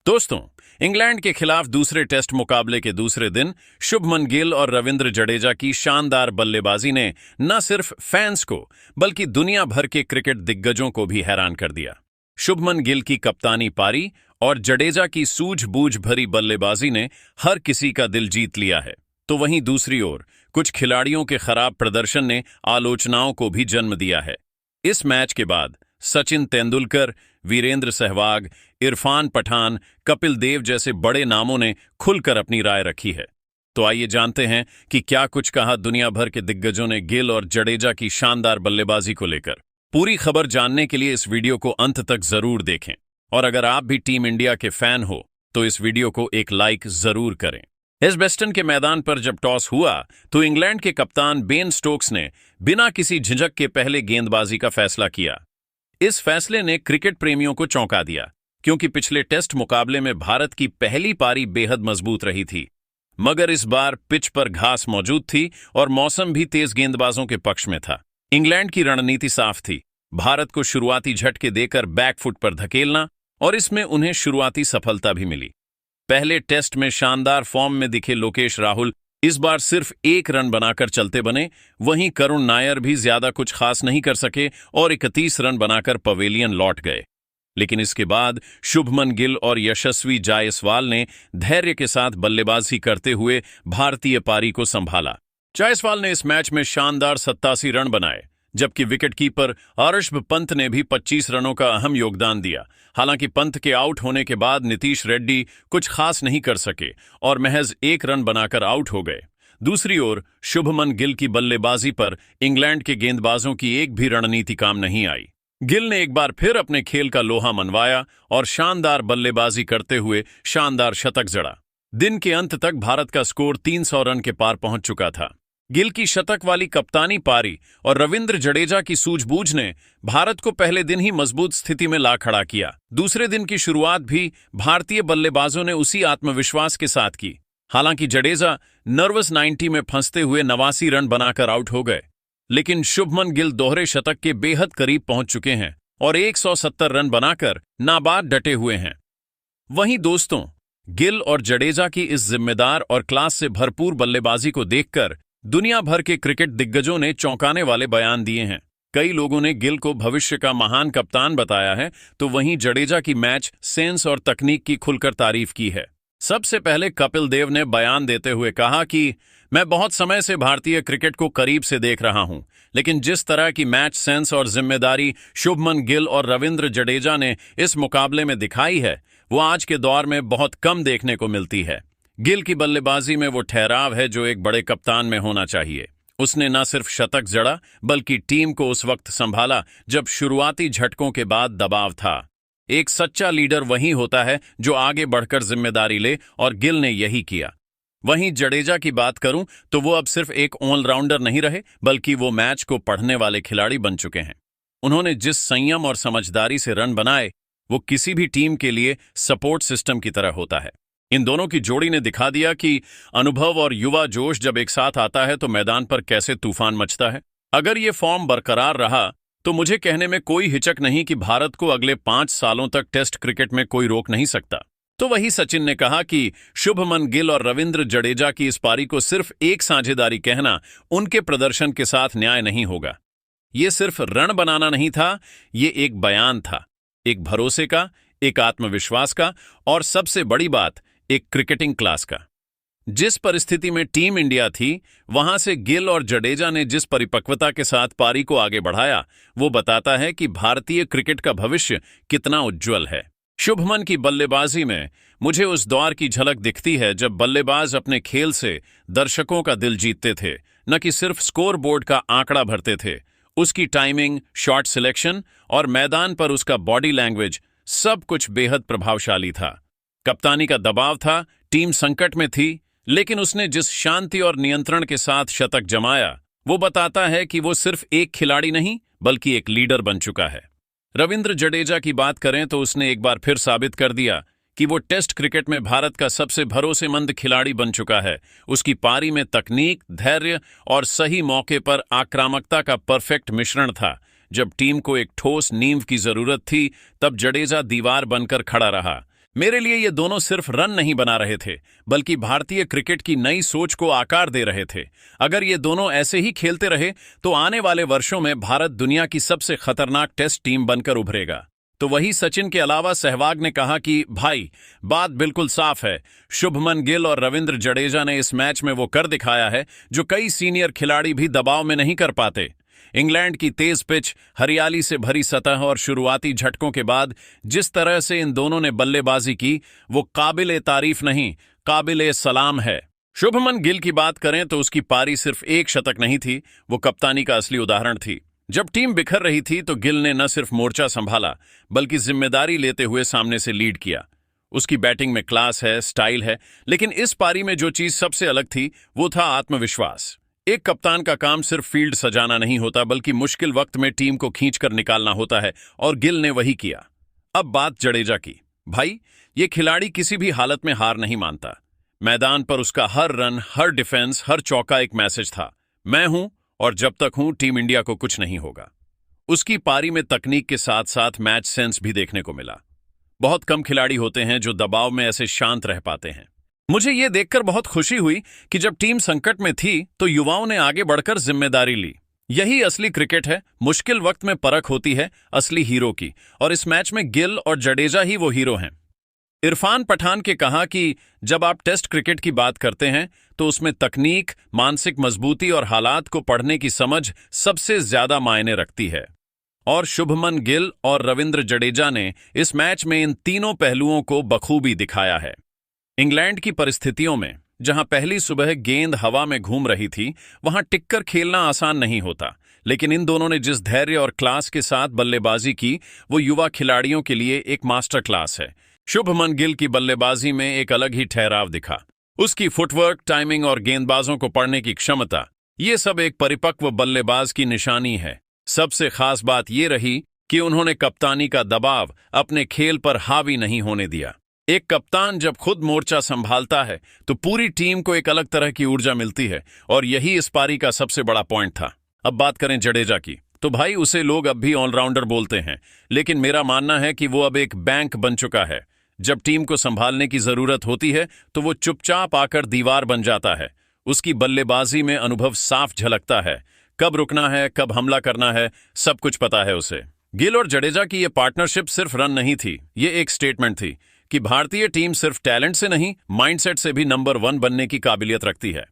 दोस्तों, इंग्लैंड के खिलाफ दूसरे टेस्ट मुकाबले के दूसरे दिन शुभमन गिल और रविंद्र जडेजा की शानदार बल्लेबाजी ने न सिर्फ फैंस को बल्कि दुनिया भर के क्रिकेट दिग्गजों को भी हैरान कर दिया। शुभमन गिल की कप्तानी पारी और जडेजा की सूझबूझ भरी बल्लेबाजी ने हर किसी का दिल जीत लिया है। तो वहीं दूसरी ओर कुछ खिलाड़ियों के खराब प्रदर्शन ने आलोचनाओं को भी जन्म दिया है। इस मैच के बाद सचिन तेंदुलकर, वीरेंद्र सहवाग, इरफान पठान, कपिल देव जैसे बड़े नामों ने खुलकर अपनी राय रखी है। तो आइए जानते हैं कि क्या कुछ कहा दुनिया भर के दिग्गजों ने गिल और जडेजा की शानदार बल्लेबाजी को लेकर। पूरी खबर जानने के लिए इस वीडियो को अंत तक जरूर देखें और अगर आप भी टीम इंडिया के फैन हो तो इस वीडियो को एक लाइक जरूर करें। एजबेस्टन के मैदान पर जब टॉस हुआ तो इंग्लैंड के कप्तान बेन स्टोक्स ने बिना किसी झिझक के पहले गेंदबाजी का फैसला किया। इस फैसले ने क्रिकेट प्रेमियों को चौंका दिया क्योंकि पिछले टेस्ट मुकाबले में भारत की पहली पारी बेहद मजबूत रही थी, मगर इस बार पिच पर घास मौजूद थी और मौसम भी तेज गेंदबाजों के पक्ष में था। इंग्लैंड की रणनीति साफ थी, भारत को शुरुआती झटके देकर बैकफुट पर धकेलना, और इसमें उन्हें शुरुआती सफलता भी मिली। पहले टेस्ट में शानदार फॉर्म में दिखे लोकेश राहुल इस बार सिर्फ 1 रन बनाकर चलते बने, वहीं करुण नायर भी ज्यादा कुछ खास नहीं कर सके और 31 रन बनाकर पवेलियन लौट गए। लेकिन इसके बाद शुभमन गिल और यशस्वी जायसवाल ने धैर्य के साथ बल्लेबाजी करते हुए भारतीय पारी को संभाला। जायसवाल ने इस मैच में शानदार 87 रन बनाए, जबकि विकेटकीपर ऋषभ पंत ने भी 25 रनों का अहम योगदान दिया। हालांकि पंत के आउट होने के बाद नीतीश रेड्डी कुछ खास नहीं कर सके और महज 1 रन बनाकर आउट हो गए। दूसरी ओर शुभमन गिल की बल्लेबाजी पर इंग्लैंड के गेंदबाजों की एक भी रणनीति काम नहीं आई। गिल ने एक बार फिर अपने खेल का लोहा मनवाया और शानदार बल्लेबाजी करते हुए शानदार शतक जड़ा। दिन के अंत तक भारत का स्कोर 300 रन के पार पहुंच चुका था। गिल की शतक वाली कप्तानी पारी और रविंद्र जडेजा की सूझबूझ ने भारत को पहले दिन ही मजबूत स्थिति में ला खड़ा किया। दूसरे दिन की शुरुआत भी भारतीय बल्लेबाजों ने उसी आत्मविश्वास के साथ की। हालांकि जडेजा नर्वस 90 में फंसते हुए 89 रन बनाकर आउट हो गए, लेकिन शुभमन गिल दोहरे शतक के बेहद करीब पहुंच चुके हैं और 170 रन बनाकर नाबाद डटे हुए हैं। वहीं दोस्तों, गिल और जडेजा की इस जिम्मेदार और क्लास से भरपूर बल्लेबाजी को देखकर दुनिया भर के क्रिकेट दिग्गजों ने चौंकाने वाले बयान दिए हैं। कई लोगों ने गिल को भविष्य का महान कप्तान बताया है, तो वहीं जडेजा की मैच सेंस और तकनीक की खुलकर तारीफ की है। सबसे पहले कपिल देव ने बयान देते हुए कहा कि मैं बहुत समय से भारतीय क्रिकेट को करीब से देख रहा हूं, लेकिन जिस तरह की मैच सेंस और जिम्मेदारी शुभमन गिल और रविंद्र जडेजा ने इस मुकाबले में दिखाई है, वो आज के दौर में बहुत कम देखने को मिलती है। गिल की बल्लेबाजी में वो ठहराव है जो एक बड़े कप्तान में होना चाहिए। उसने न सिर्फ शतक जड़ा बल्कि टीम को उस वक्त संभाला जब शुरुआती झटकों के बाद दबाव था। एक सच्चा लीडर वही होता है जो आगे बढ़कर जिम्मेदारी ले, और गिल ने यही किया। वहीं जडेजा की बात करूं तो वो अब सिर्फ एक ऑलराउंडर नहीं रहे, बल्कि वो मैच को पढ़ने वाले खिलाड़ी बन चुके हैं। उन्होंने जिस संयम और समझदारी से रन बनाए, वो किसी भी टीम के लिए सपोर्ट सिस्टम की तरह होता है। इन दोनों की जोड़ी ने दिखा दिया कि अनुभव और युवा जोश जब एक साथ आता है तो मैदान पर कैसे तूफान मचता है। अगर ये फॉर्म बरकरार रहा तो मुझे कहने में कोई हिचक नहीं कि भारत को अगले 5 सालों तक टेस्ट क्रिकेट में कोई रोक नहीं सकता। तो वही सचिन ने कहा कि शुभमन गिल और रविंद्र जडेजा की इस पारी को सिर्फ एक साझेदारी कहना उनके प्रदर्शन के साथ न्याय नहीं होगा। ये सिर्फ रन बनाना नहीं था, ये एक बयान था, एक भरोसे का, एक आत्मविश्वास का, और सबसे बड़ी बात, एक क्रिकेटिंग क्लास का। जिस परिस्थिति में टीम इंडिया थी, वहां से गिल और जडेजा ने जिस परिपक्वता के साथ पारी को आगे बढ़ाया, वो बताता है कि भारतीय क्रिकेट का भविष्य कितना उज्जवल है। शुभमन की बल्लेबाजी में मुझे उस दौर की झलक दिखती है जब बल्लेबाज अपने खेल से दर्शकों का दिल जीतते थे, न कि सिर्फ स्कोर बोर्ड का आंकड़ा भरते थे। उसकी टाइमिंग, शॉट सिलेक्शन और मैदान पर उसका बॉडी लैंग्वेज सब कुछ बेहद प्रभावशाली था। कप्तानी का दबाव था, टीम संकट में थी, लेकिन उसने जिस शांति और नियंत्रण के साथ शतक जमाया, वो बताता है कि वो सिर्फ एक खिलाड़ी नहीं बल्कि एक लीडर बन चुका है। रविंद्र जडेजा की बात करें तो उसने एक बार फिर साबित कर दिया कि वो टेस्ट क्रिकेट में भारत का सबसे भरोसेमंद खिलाड़ी बन चुका है। उसकी पारी में तकनीक, धैर्य और सही मौके पर आक्रामकता का परफेक्ट मिश्रण था। जब टीम को एक ठोस नींव की जरूरत थी, तब जडेजा दीवार बनकर खड़ा रहा। मेरे लिए ये दोनों सिर्फ रन नहीं बना रहे थे, बल्कि भारतीय क्रिकेट की नई सोच को आकार दे रहे थे। अगर ये दोनों ऐसे ही खेलते रहे तो आने वाले वर्षों में भारत दुनिया की सबसे खतरनाक टेस्ट टीम बनकर उभरेगा। तो वही सचिन के अलावा सहवाग ने कहा कि भाई, बात बिल्कुल साफ है, शुभमन गिल और रविंद्र जडेजा ने इस मैच में वो कर दिखाया है जो कई सीनियर खिलाड़ी भी दबाव में नहीं कर पाते। इंग्लैंड की तेज पिच, हरियाली से भरी सतह और शुरुआती झटकों के बाद जिस तरह से इन दोनों ने बल्लेबाजी की, वो काबिले तारीफ नहीं, काबिले सलाम है। शुभमन गिल की बात करें तो उसकी पारी सिर्फ एक शतक नहीं थी, वो कप्तानी का असली उदाहरण थी। जब टीम बिखर रही थी तो गिल ने न सिर्फ मोर्चा संभाला, बल्कि जिम्मेदारी लेते हुए सामने से लीड किया। उसकी बैटिंग में क्लास है, स्टाइल है, लेकिन इस पारी में जो चीज सबसे अलग थी वो था आत्मविश्वास। एक कप्तान का काम सिर्फ फील्ड सजाना नहीं होता, बल्कि मुश्किल वक्त में टीम को खींचकर निकालना होता है, और गिल ने वही किया। अब बात जडेजा की। भाई, ये खिलाड़ी किसी भी हालत में हार नहीं मानता। मैदान पर उसका हर रन, हर डिफेंस, हर चौका एक मैसेज था, मैं हूं और जब तक हूं टीम इंडिया को कुछ नहीं होगा। उसकी पारी में तकनीक के साथ साथ मैच सेंस भी देखने को मिला। बहुत कम खिलाड़ी होते हैं जो दबाव में ऐसे शांत रह पाते हैं। मुझे यह देखकर बहुत खुशी हुई कि जब टीम संकट में थी तो युवाओं ने आगे बढ़कर जिम्मेदारी ली। यही असली क्रिकेट है, मुश्किल वक्त में परख होती है असली हीरो की, और इस मैच में गिल और जडेजा ही वो हीरो हैं। इरफान पठान के कहा कि जब आप टेस्ट क्रिकेट की बात करते हैं तो उसमें तकनीक, मानसिक मजबूती और हालात को पढ़ने की समझ सबसे ज्यादा मायने रखती है। और शुभमन गिल और रविंद्र जडेजा ने इस मैच में इन तीनों पहलुओं को बखूबी दिखाया है। इंग्लैंड की परिस्थितियों में जहां पहली सुबह गेंद हवा में घूम रही थी, वहां टिककर खेलना आसान नहीं होता, लेकिन इन दोनों ने जिस धैर्य और क्लास के साथ बल्लेबाजी की, वो युवा खिलाड़ियों के लिए एक मास्टर क्लास है। शुभमन गिल की बल्लेबाजी में एक अलग ही ठहराव दिखा। उसकी फुटवर्क, टाइमिंग और गेंदबाजों को पढ़ने की क्षमता, ये सब एक परिपक्व बल्लेबाज की निशानी है। सबसे खास बात ये रही कि उन्होंने कप्तानी का दबाव अपने खेल पर हावी नहीं होने दिया। एक कप्तान जब खुद मोर्चा संभालता है तो पूरी टीम को एक अलग तरह की ऊर्जा मिलती है, और यही इस पारी का सबसे बड़ा पॉइंट था। अब बात करें जडेजा की, तो भाई, उसे लोग अब भी ऑलराउंडर बोलते हैं, लेकिन मेरा मानना है कि वो अब एक बैंक बन चुका है। जब टीम को संभालने की जरूरत होती है तो वो चुपचाप आकर दीवार बन जाता है। उसकी बल्लेबाजी में अनुभव साफ झलकता है, कब रुकना है, कब हमला करना है, सब कुछ पता है उसे। गिल और जडेजा की यह पार्टनरशिप सिर्फ रन नहीं थी, ये एक स्टेटमेंट थी कि भारतीय टीम सिर्फ टैलेंट से नहीं, माइंडसेट से भी नंबर 1 बनने की काबिलियत रखती है।